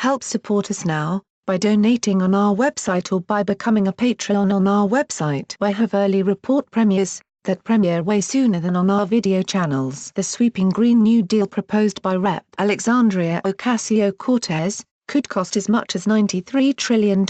Help support us now, by donating on our website or by becoming a Patreon on our website. We have early report premieres, that premiere way sooner than on our video channels. The sweeping Green New Deal proposed by Rep. Alexandria Ocasio-Cortez, could cost as much as $93 trillion,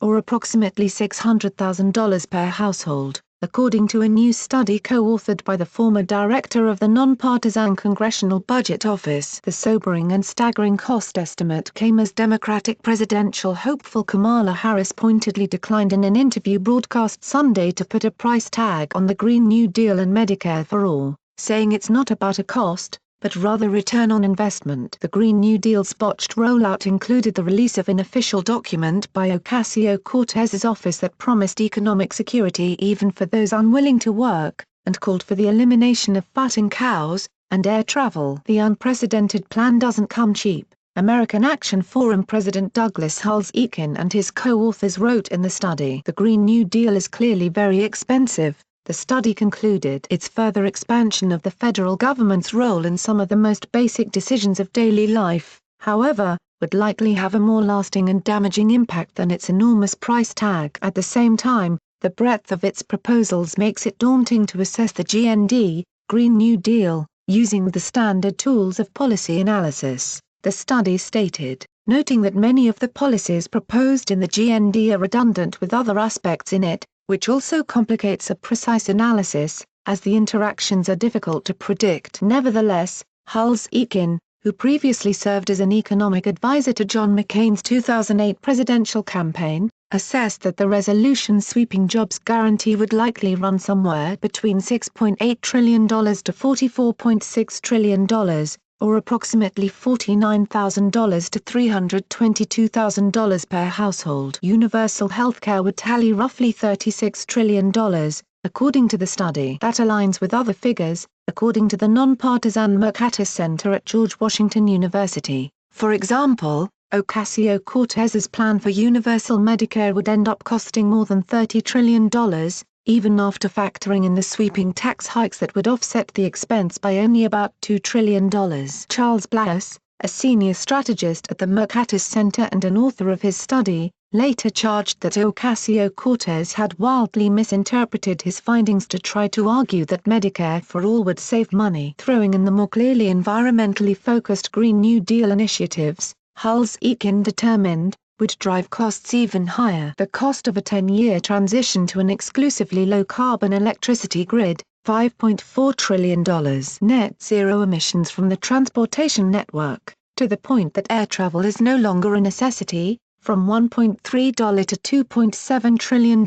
or approximately $600,000 per household, according to a new study co-authored by the former director of the nonpartisan Congressional Budget Office. The sobering and staggering cost estimate came as Democratic presidential hopeful Kamala Harris pointedly declined in an interview broadcast Sunday to put a price tag on the Green New Deal and Medicare for All, saying it's not about a cost, but rather return on investment. The Green New Deal's botched rollout included the release of an official document by Ocasio-Cortez's office that promised economic security even for those unwilling to work, and called for the elimination of fatting cows, and air travel. The unprecedented plan doesn't come cheap, American Action Forum President Douglas Hulse-Eakin and his co-authors wrote in the study. The Green New Deal is clearly very expensive, the study concluded. Its further expansion of the federal government's role in some of the most basic decisions of daily life, however, would likely have a more lasting and damaging impact than its enormous price tag. At the same time, the breadth of its proposals makes it daunting to assess the GND, Green New Deal, using the standard tools of policy analysis, the study stated, noting that many of the policies proposed in the GND are redundant with other aspects in it, which also complicates a precise analysis, as the interactions are difficult to predict. Nevertheless, Hulse-Eakin, who previously served as an economic advisor to John McCain's 2008 presidential campaign, assessed that the resolution's sweeping jobs guarantee would likely run somewhere between $6.8 trillion to $44.6 trillion, or approximately $49,000 to $322,000 per household. Universal healthcare would tally roughly $36 trillion, according to the study. That aligns with other figures, according to the nonpartisan Mercatus Center at George Washington University. For example, Ocasio-Cortez's plan for universal Medicare would end up costing more than $30 trillion, even after factoring in the sweeping tax hikes that would offset the expense by only about $2 trillion. Charles Blass, a senior strategist at the Mercatus Center and an author of his study, later charged that Ocasio-Cortez had wildly misinterpreted his findings to try to argue that Medicare for All would save money. Throwing in the more clearly environmentally focused Green New Deal initiatives, Hulse-Eakin determined, would drive costs even higher. The cost of a 10-year transition to an exclusively low-carbon electricity grid, $5.4 trillion. Net zero emissions from the transportation network, to the point that air travel is no longer a necessity, from $1.3 to $2.7 trillion.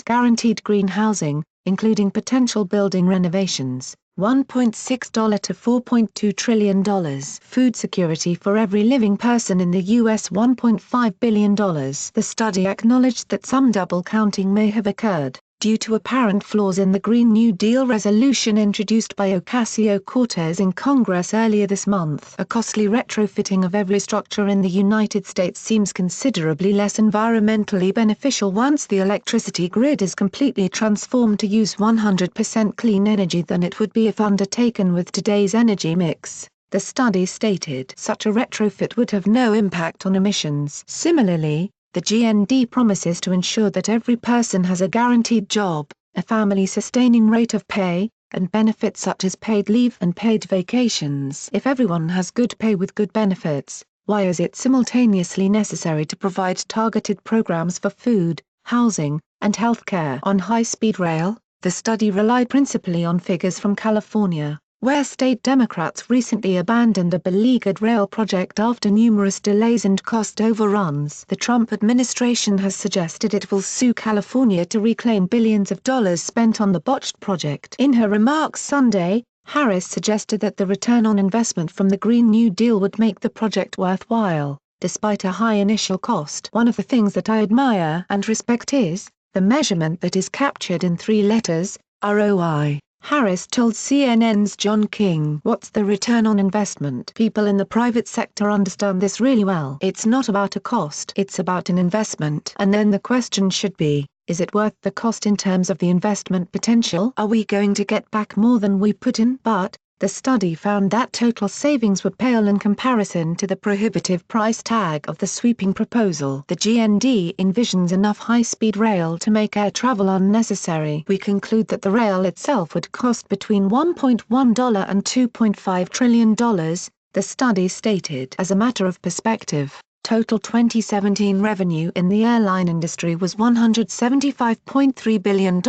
Guaranteed green housing, including potential building renovations, $1.6 to $4.2 trillion. Food security for every living person in the U.S. $1.5 billion. The study acknowledged that some double counting may have occurred, due to apparent flaws in the Green New Deal resolution introduced by Ocasio-Cortez in Congress earlier this month. A costly retrofitting of every structure in the United States seems considerably less environmentally beneficial once the electricity grid is completely transformed to use 100% clean energy than it would be if undertaken with today's energy mix, the study stated. Such a retrofit would have no impact on emissions. Similarly, the GND promises to ensure that every person has a guaranteed job, a family-sustaining rate of pay, and benefits such as paid leave and paid vacations. If everyone has good pay with good benefits, why is it simultaneously necessary to provide targeted programs for food, housing, and health care? On high-speed rail, the study relied principally on figures from California, where state Democrats recently abandoned a beleaguered rail project after numerous delays and cost overruns. The Trump administration has suggested it will sue California to reclaim billions of dollars spent on the botched project. In her remarks Sunday, Harris suggested that the return on investment from the Green New Deal would make the project worthwhile, despite a high initial cost. One of the things that I admire and respect is the measurement that is captured in 3 letters, ROI. Harris told CNN's John King. What's the return on investment? People in the private sector understand this really well. It's not about a cost. It's about an investment. And then the question should be, is it worth the cost in terms of the investment potential? Are we going to get back more than we put in? But, the study found that total savings were pale in comparison to the prohibitive price tag of the sweeping proposal. The GND envisions enough high-speed rail to make air travel unnecessary. We conclude that the rail itself would cost between $1.1 and $2.5 trillion, the study stated. As a matter of perspective, total 2017 revenue in the airline industry was $175.3 billion,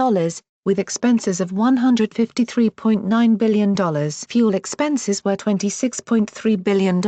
with expenses of $153.9 billion. Fuel expenses were $26.3 billion.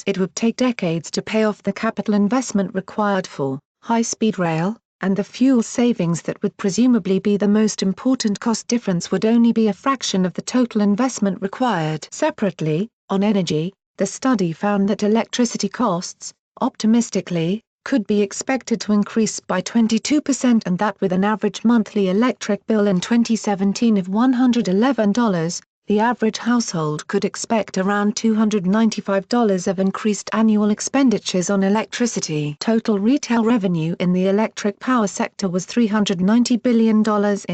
It would take decades to pay off the capital investment required for high-speed rail, and the fuel savings that would presumably be the most important cost difference would only be a fraction of the total investment required. Separately, on energy, the study found that electricity costs, optimistically, could be expected to increase by 22% and that with an average monthly electric bill in 2017 of $111, the average household could expect around $295 of increased annual expenditures on electricity. Total retail revenue in the electric power sector was $390 billion in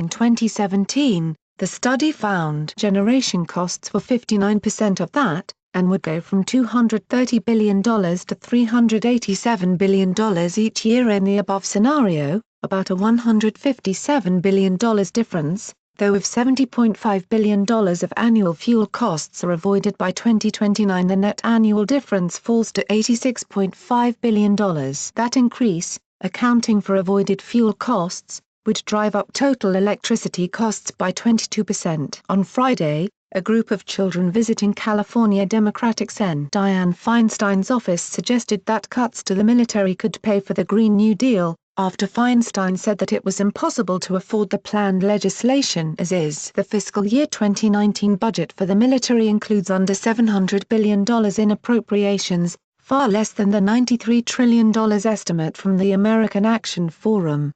2017, the study found. Generation costs were 59% of that, and would go from $230 billion to $387 billion each year in the above scenario, about a $157 billion difference, though if $70.5 billion of annual fuel costs are avoided by 2029 the net annual difference falls to $86.5 billion. That increase, accounting for avoided fuel costs, would drive up total electricity costs by 22%. On Friday, a group of children visiting California Democratic Sen. Dianne Feinstein's office suggested that cuts to the military could pay for the Green New Deal, after Feinstein said that it was impossible to afford the planned legislation as is. The fiscal year 2019 budget for the military includes under $700 billion in appropriations, far less than the $93 trillion estimate from the American Action Forum.